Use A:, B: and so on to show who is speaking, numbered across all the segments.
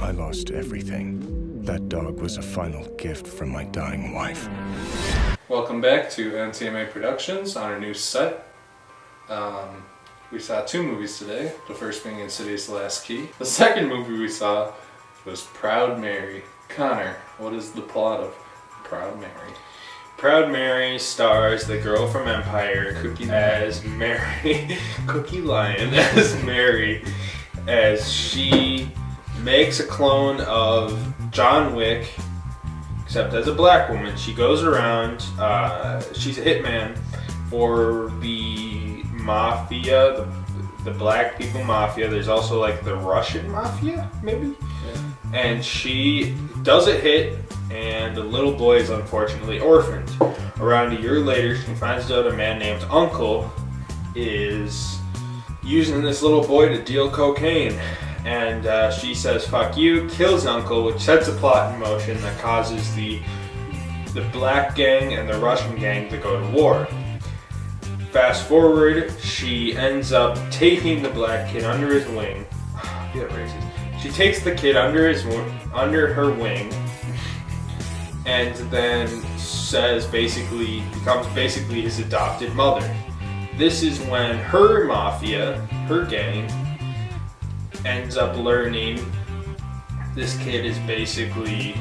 A: I lost everything. That dog was a final gift from my dying wife.
B: Welcome back to NTMA Productions on our new set. We saw 2 movies today, the first being Insidious: The Last Key. The second movie we saw was Proud Mary. Connor, what is the plot of Proud Mary?
C: Proud Mary stars the girl from Empire as Mary, Cookie Lion as Mary, as she makes a clone of John Wick, except as a black woman. She goes around, she's a hitman for the mafia, the black people mafia. There's also like the Russian mafia, maybe? Yeah. And she does a hit, and the little boy is unfortunately orphaned. Around a year later, she finds out a man named Uncle is using this little boy to deal cocaine. And she says, fuck you, kills Uncle, which sets a plot in motion that causes the black gang and the Russian gang to go to war. Fast forward, she ends up taking the black kid under his wing. Get racist. She takes the kid under her wing, and then becomes basically his adopted mother. This is when her mafia, her gang, ends up learning this kid is basically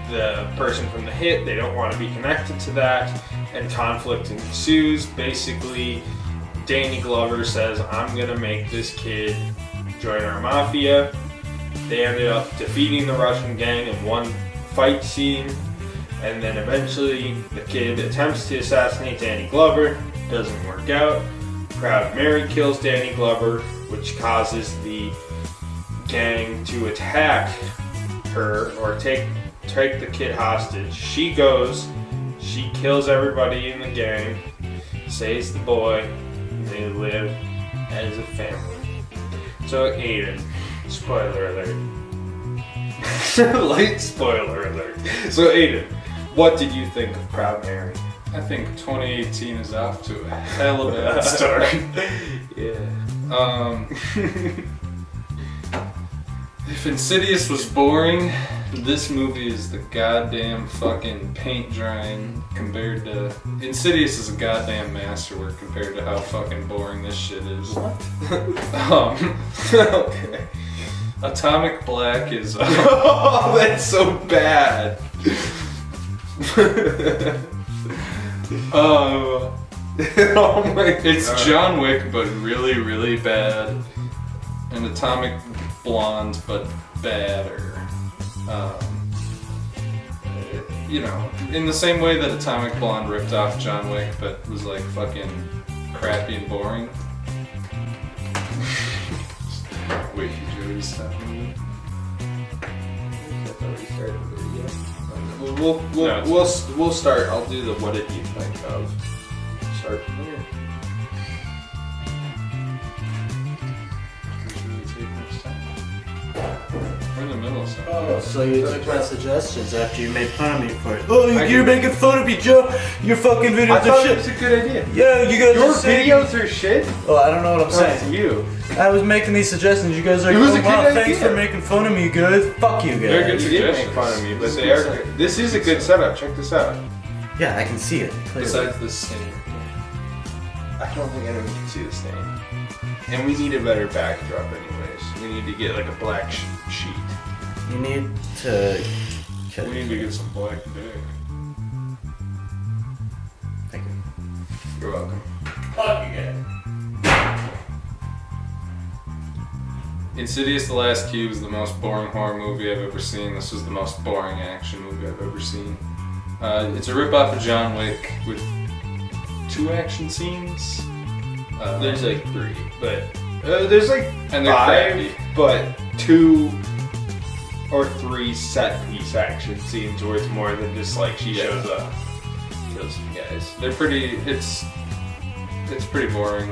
C: the person from the hit. They don't want to be connected to that, and conflict ensues. Basically, Danny Glover says, I'm gonna make this kid join our mafia. They ended up defeating the Russian gang in one fight scene, and then eventually the kid attempts to assassinate Danny Glover. Doesn't work out. Proud Mary kills Danny Glover, which causes the gang to attack her or take the kid hostage. She goes, she kills everybody in the gang, saves the boy, and they live as a family. So Aidan, spoiler alert. Light spoiler alert. So Aidan, what did you think of Proud Mary?
B: I think 2018 is off to a hell of a bad start.
C: Yeah.
B: If Insidious was boring, this movie is the goddamn fucking paint drying compared to... Insidious is a goddamn masterwork compared to how fucking boring this shit is.
C: What?
B: Okay. Atomic Black is...
C: Oh, that's so bad.
B: Oh
C: my
B: It's
C: God.
B: John Wick, but really, really bad. And Atomic Blonde, but badder. You know, in the same way that Atomic Blonde ripped off John Wick, but was like fucking crappy and boring. Wait, did you stop moving?
C: We'll start. I'll do the what did you think of. Start from here.
B: We're in the middle of something.
D: Oh, so you took my suggestions after you made fun of me for it. Oh, you're making fun of me, Joe. Your fucking videos
C: I thought
D: are
C: it was
D: shit.
C: a good idea.
D: Yeah, you guys
C: Your
D: are saying...
C: videos are shit?
D: Oh, I don't know what I'm
C: That's
D: saying.
C: you.
D: I was making these suggestions. You guys are
C: It was a
D: like, oh, wow,
C: good
D: thanks
C: idea.
D: for making fun of me, guys. Fuck you,
B: They're good
D: guys.
C: You did make
B: suggestions.
C: fun of me, but
B: This
C: they
B: is
C: are
B: good.
C: good. This is a good setup. Check this out.
D: Yeah, I can see it. Clearly.
B: Besides the stain.
C: I don't think anyone can see the stain. And we need a better backdrop anyways. We need to get like a black sheet.
D: You need to...
B: We need to get some black dick.
D: Thank you.
C: You're welcome.
D: Fuck you guys.
B: Insidious: The Last Key was the most boring horror movie I've ever seen. This was the most boring action movie I've ever seen. It's a rip-off of John Wick with 2 action scenes.
C: There's like 3, but there's like
B: And they're
C: 5,
B: crappy.
C: but 2 or 3 set piece action scenes where it's more than just like she shows up, kills some guys.
B: They're pretty. It's pretty boring.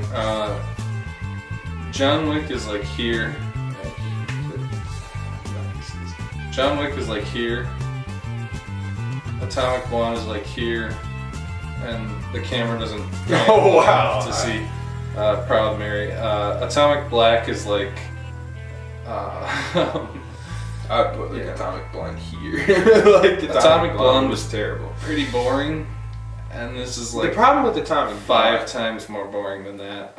B: John Wick is like here. John Wick is like here. Atomic Blonde is like here, and the camera doesn't.
C: Oh, wow.
B: To see Proud Mary. Atomic Black is like
C: I'd put like Atomic Blonde here. Like
B: Atomic Blonde
C: was terrible.
B: Pretty boring, and this is like
C: The problem with Atomic
B: five
C: Blonde,
B: times more boring than that.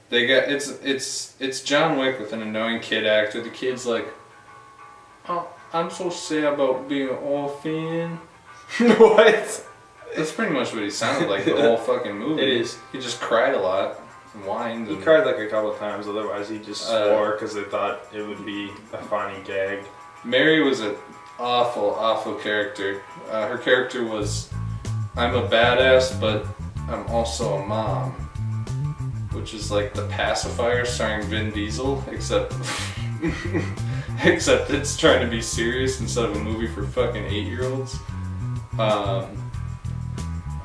B: They got it's John Wick with an annoying kid actor. The kid's like, oh, I'm so sad about being an orphan.
C: what?
B: That's pretty much what he sounded like the whole fucking movie.
C: It is.
B: He just cried a lot and whined.
C: He
B: And,
C: cried like a couple of times, otherwise he just swore because they thought it would be a funny gag.
B: Mary was an awful character. Her character was, I'm a badass, but I'm also a mom. Which is like The Pacifier starring Vin Diesel, except it's trying to be serious instead of a movie for fucking 8-year-olds. Oh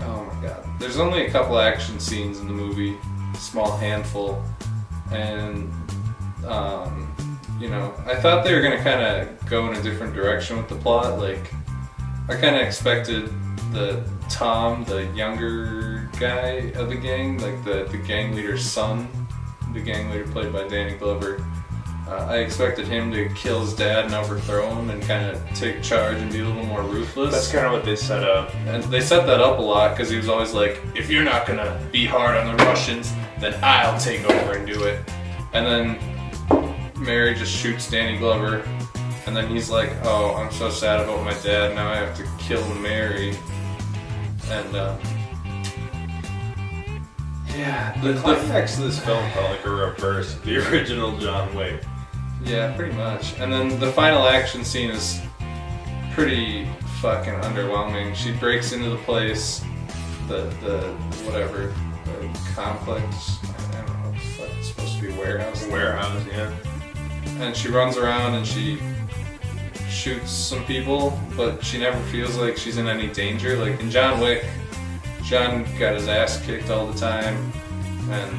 B: my god. There's only a couple action scenes in the movie, small handful, and you know, I thought they were gonna kind of go in a different direction with the plot. Like, I kind of expected Tom, the younger guy of the gang, like the gang leader's son, the gang leader played by Danny Glover. I expected him to kill his dad and overthrow him and kind of take charge and be a little more ruthless.
C: That's kind of what they set up.
B: And they set that up a lot because he was always like, if you're not gonna be hard on the Russians, then I'll take over and do it. And then Mary just shoots Danny Glover, and then he's like, oh, I'm so sad about my dad, now I have to kill Mary. And yeah,
C: The climax of this film felt like a reverse of the original John Wick.
B: Yeah, pretty much. And then the final action scene is pretty fucking underwhelming. She breaks into the place, the whatever, the complex, I don't know, it's like it's supposed to be a warehouse.
C: Warehouse, yeah.
B: And she runs around and she shoots some people, but she never feels like she's in any danger. Like in John Wick, John got his ass kicked all the time, and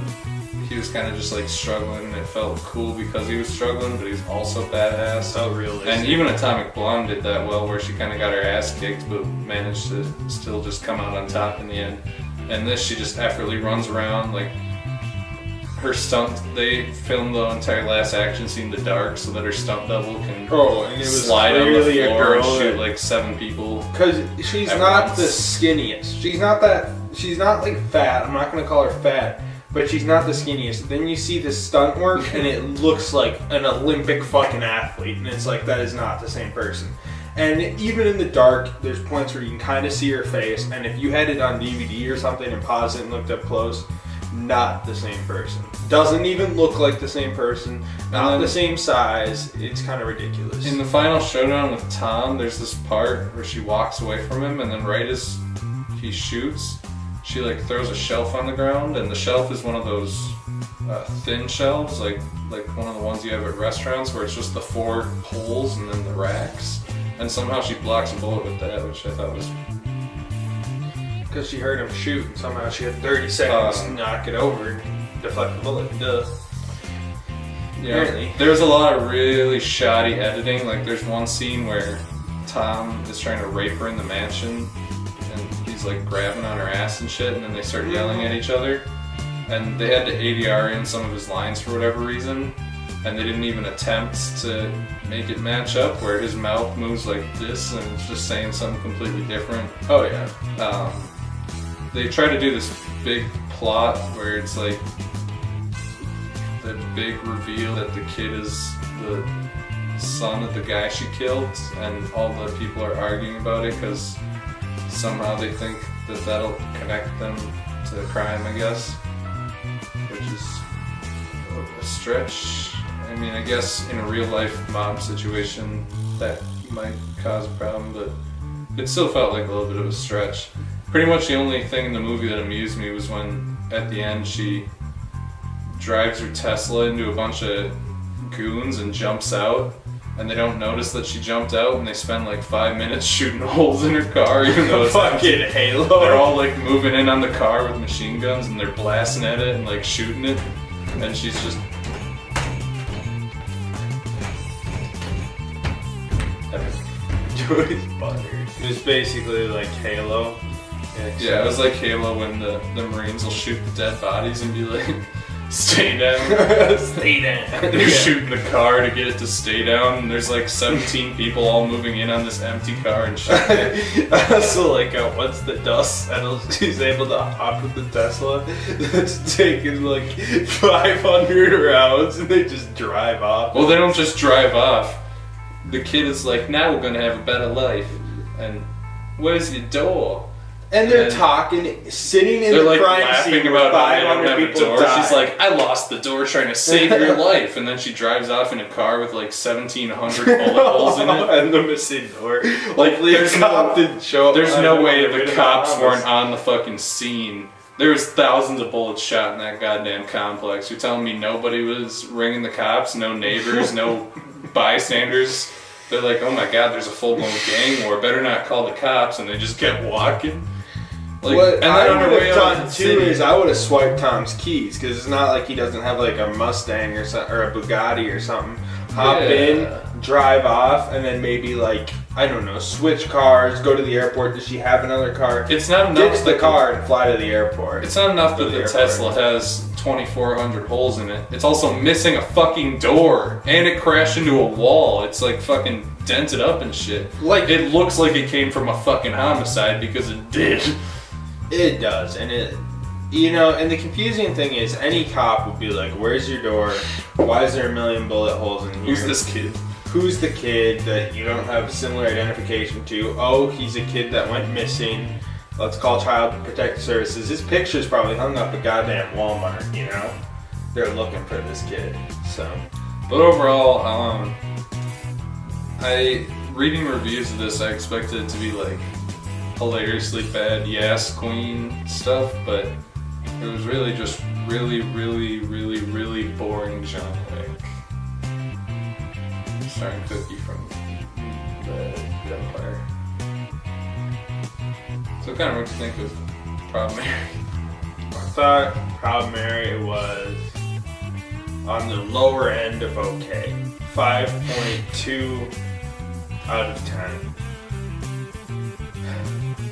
B: he was kind of just like struggling, and it felt cool because he was struggling, but he was also badass.
C: So realistic.
B: And even Atomic Blonde did that well, where she kind of got her ass kicked, but managed to still just come out on top in the end. And this, she just effortlessly runs around, like her stunt. They filmed the entire last action scene in the dark so that her stunt double can
C: and it was
B: slide on the
C: clearly a
B: floor and
C: girl
B: shoot like 7 people.
C: Because she's
B: at
C: not
B: once.
C: the skinniest. She's not like fat. I'm not gonna call her fat, but she's not the skinniest. Then you see this stunt work, and it looks like an Olympic fucking athlete, and it's like that is not the same person. And even in the dark, there's points where you can kind of see her face, and if you had it on DVD or something and paused it and looked up close, not the same person. Doesn't even look like the same person. Not the same size. It's kind of ridiculous.
B: In the final showdown with Tom, there's this part where she walks away from him, and then right as he shoots, she like throws a shelf on the ground, and the shelf is one of those thin shelves, like one of the ones you have at restaurants, where it's just the 4 poles and then the racks. And somehow she blocks a bullet with that, which I thought was.
C: Because she heard him shoot, and somehow she had 30 seconds to knock it over and deflect the bullet. Duh.
B: Yeah, there's a lot of really shoddy editing. Like there's one scene where Tom is trying to rape her in the mansion, and he's like grabbing on her ass and shit, and then they start yelling at each other. And they had to ADR in some of his lines for whatever reason, and they didn't even attempt to make it match up, where his mouth moves like this and it's just saying something completely different.
C: Oh yeah.
B: They try to do this big plot where it's like the big reveal that the kid is the son of the guy she killed, and all the people are arguing about it because somehow they think that that'll connect them to the crime, I guess, which is a stretch. I mean, I guess in a real life mob situation that might cause a problem, but it still felt like a little bit of a stretch. Pretty much the only thing in the movie that amused me was when at the end she drives her Tesla into a bunch of goons and jumps out, and they don't notice that she jumped out, and they spend like 5 minutes shooting holes in her car, even though it's
C: fucking
B: empty.
C: Halo.
B: They're all like moving in on the car with machine guns, and they're blasting at it and like shooting it, and she's just.
C: It was basically like Halo.
B: Yeah, it was like Halo when the Marines will shoot the dead bodies and be like, stay down.
C: Stay down.
B: They're shooting the car to get it to stay down, and there's like 17 people all moving in on this empty car and shit.
C: I also like once the dust settles, he's able to hop with the Tesla that's taking like 500 rounds, and they just drive off.
B: Well, they don't just drive off. The kid is like, now we're gonna have a better life. And where's your door?
C: And they're talking, sitting in
B: They're
C: the
B: like
C: crime
B: laughing
C: scene
B: about
C: where
B: how they don't
C: 500
B: have a
C: people
B: door.
C: die.
B: She's like, I lost the door trying to save your life. And then she drives off in a car with like 1,700 bullet holes in it.
C: And the missing door. Like, there's cop didn't show up.
B: There's no way the cops
C: office.
B: weren't on the fucking scene. There was thousands of bullets shot in that goddamn complex. You're telling me nobody was ringing the cops? No neighbors? No bystanders? They're like, oh my god, there's a full-blown gang war. Better not call the cops. And they just kept walking. Like,
C: What
B: and then
C: I
B: on her
C: would
B: way
C: have
B: out of
C: done
B: the
C: too
B: city,
C: is I would have swiped Tom's keys, because it's not like he doesn't have like a Mustang or something, or a Bugatti or something. Hop in, drive off, and then maybe like, I don't know, switch cars, go to the airport. Does she have another car?
B: it's not enough
C: Get the
B: that
C: car and fly to the airport.
B: It's not enough
C: To
B: that
C: the
B: the
C: airport.
B: Tesla has 2,400 holes in it. It's also missing a fucking door, and it crashed into a wall. It's like fucking dented up and shit.
C: Like-
B: it looks like it came from a fucking homicide because it did.
C: It does, and it, you know, and the confusing thing is, any cop would be like, "Where's your door? Why is there a million bullet holes in here?
B: Who's this kid?
C: Who's the kid that you don't have similar identification to? Oh, he's a kid that went missing. Let's call Child Protective Services. His picture's probably hung up at goddamn Walmart. You know, they're looking for this kid. So,
B: But overall, reading reviews of this, I expected it to be like hilariously bad Yas Queen stuff, but it was really just really boring John Wick. Starring Cookie from the Empire. So kind of what do you think of Proud Mary?
C: I thought Proud Mary was on the lower end of okay. 5.2 out of 10.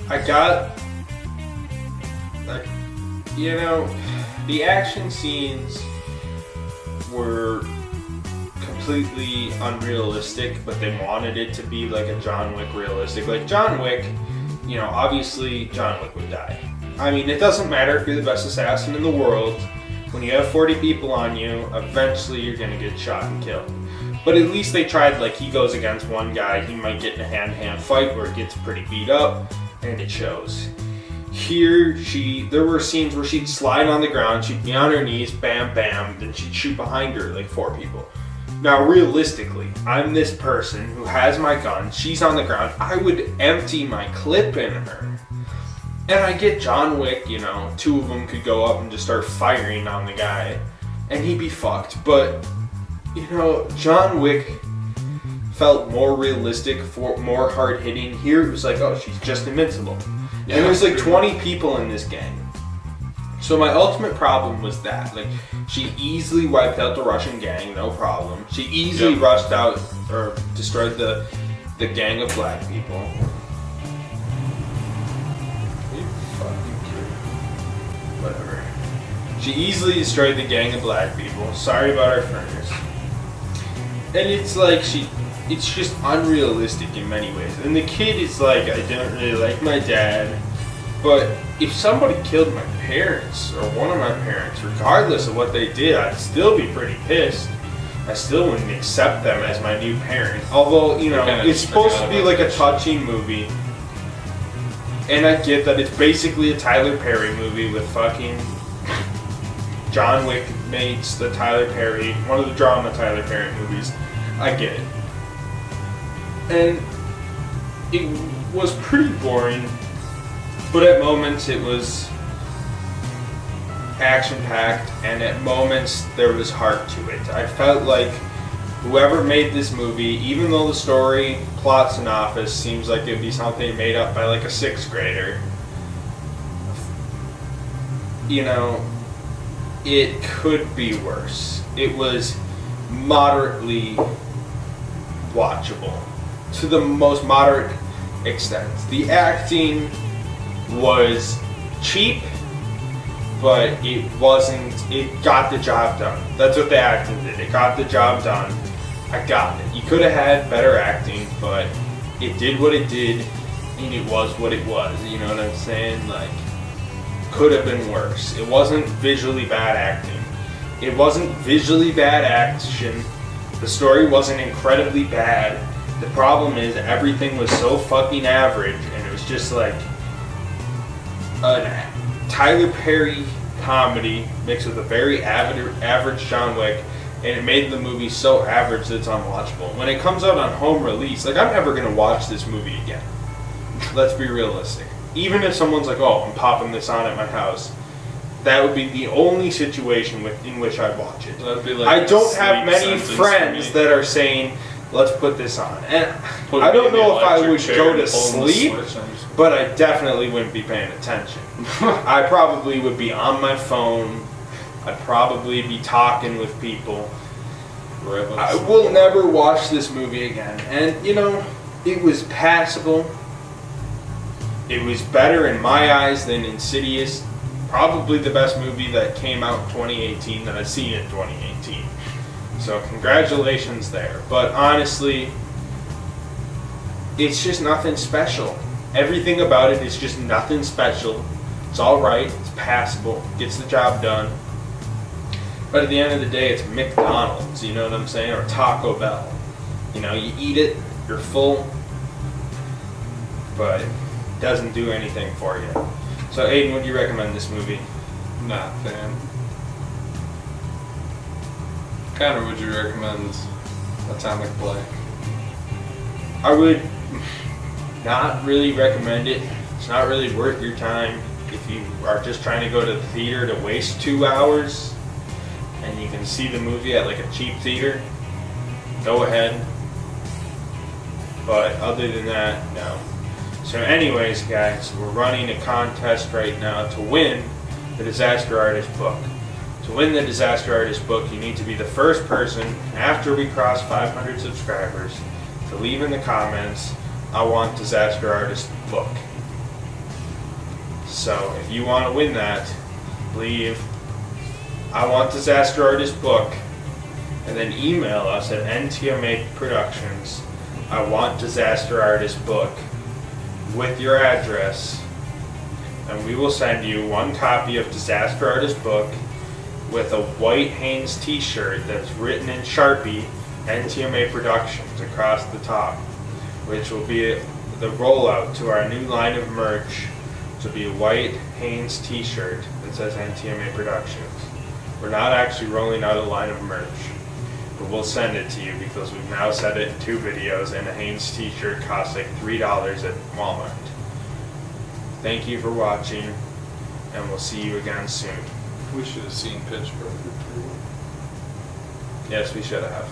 C: I got, like, you know, the action scenes were completely unrealistic, but they wanted it to be like a John Wick realistic. Like John Wick, you know, obviously John Wick would die. I mean, it doesn't matter if you're the best assassin in the world. When you have 40 people on you, eventually you're gonna get shot and killed. But at least they tried, like, he goes against one guy, he might get in a hand-to-hand fight where it gets pretty beat up, and it shows. Here, there were scenes where she'd slide on the ground, she'd be on her knees, bam, bam, then she'd shoot behind her, like 4 people. Now, realistically, I'm this person who has my gun, she's on the ground, I would empty my clip in her. And I get John Wick, you know, 2 of them could go up and just start firing on the guy, and he'd be fucked. But, you know, John Wick felt more realistic, more hard-hitting. Here it was like, oh, she's just invincible.
B: Yeah,
C: and there's like 20 people in this gang. So my ultimate problem was that, like, she easily wiped out the Russian gang, no problem. She easily rushed out, or destroyed the gang of black people. You fucking kid. Whatever. She easily destroyed the gang of black people. Sorry about our furnace. And it's like, it's just unrealistic in many ways. And the kid is like, I don't really like my dad, but if somebody killed my parents, or one of my parents, regardless of what they did, I'd still be pretty pissed. I still wouldn't accept them as my new parent. Although, you know, it's supposed to be like a touching movie. And I get that it's basically a Tyler Perry movie with fucking John Wick mates the Tyler Perry, one of the drama Tyler Perry movies. I get it. And it was pretty boring, but at moments it was action-packed, and at moments there was heart to it. I felt like whoever made this movie, even though the story, plot synopsis seems like it would be something made up by like a 6th grader, you know, it could be worse. It was moderately watchable to the most moderate extent. The acting was cheap. but it wasn't. It got the job done. That's what the acting did. It got the job done. I got it. You could have had better acting, but it did what it did, and it was what it was. You know what I'm saying? Like, could have been worse. It wasn't visually bad acting. It wasn't visually bad action. The story wasn't incredibly bad. The problem is everything was so fucking average, and it was just like a Tyler Perry comedy mixed with a very average John Wick, and it made the movie so average that it's unwatchable. When it comes out on home release, like, I'm never gonna watch this movie again. Let's be realistic. Even if someone's like, oh, I'm popping this on at my house, that would be the only situation in which I'd watch it.
B: That'd be like
C: I don't have
B: sleep
C: many
B: sentence
C: friends
B: for me.
C: that are saying, let's put this on. And
B: Put
C: I
B: me
C: don't
B: in the
C: know if I
B: electric
C: would
B: chair
C: go
B: and
C: to
B: pull the
C: sleep,
B: switch. I'm just-
C: but I definitely wouldn't be paying attention. I probably would be on my phone. I'd probably be talking with people. I will never watch this movie again. And, you know, it was passable. It was better in my eyes than Insidious. Probably the best movie that came out in 2018 that I've seen in 2018. So congratulations there. But honestly, it's just nothing special. Everything about it is just nothing special. It's alright, it's passable, gets the job done. But at the end of the day, it's McDonald's, you know what I'm saying? Or Taco Bell. You know, you eat it, you're full, but it doesn't do anything for you. So Aiden, would you recommend this movie?
B: Not fan. Connor, would you recommend Atomic Blake?
C: I would not really recommend it. It's not really worth your time if you are just trying to go to the theater to waste 2 hours and you can see the movie at like a cheap theater. Go ahead. But other than that, no. So anyways, guys, we're running a contest right now to win the Disaster Artist book. To win the Disaster Artist book, you need to be the first person after we cross 500 subscribers to leave in the comments, I want Disaster Artist book. So if you want to win that, leave I want Disaster Artist book, and then email us at NTMA Productions, I want Disaster Artist book, with your address, and we will send you one copy of Disaster Artist book with a white Hanes t-shirt that's written in Sharpie NTMA Productions across the top, which will be the rollout to our new line of merch, which will be a white Hanes t-shirt that says NTMA Productions. We're not actually rolling out a line of merch, but we'll send it to you because we've now said it in 2 videos, and a Hanes t-shirt costs like $3 at Walmart. Thank you for watching, and we'll see you again soon.
B: We should have seen Pitch Perfect.
C: Yes, we should have.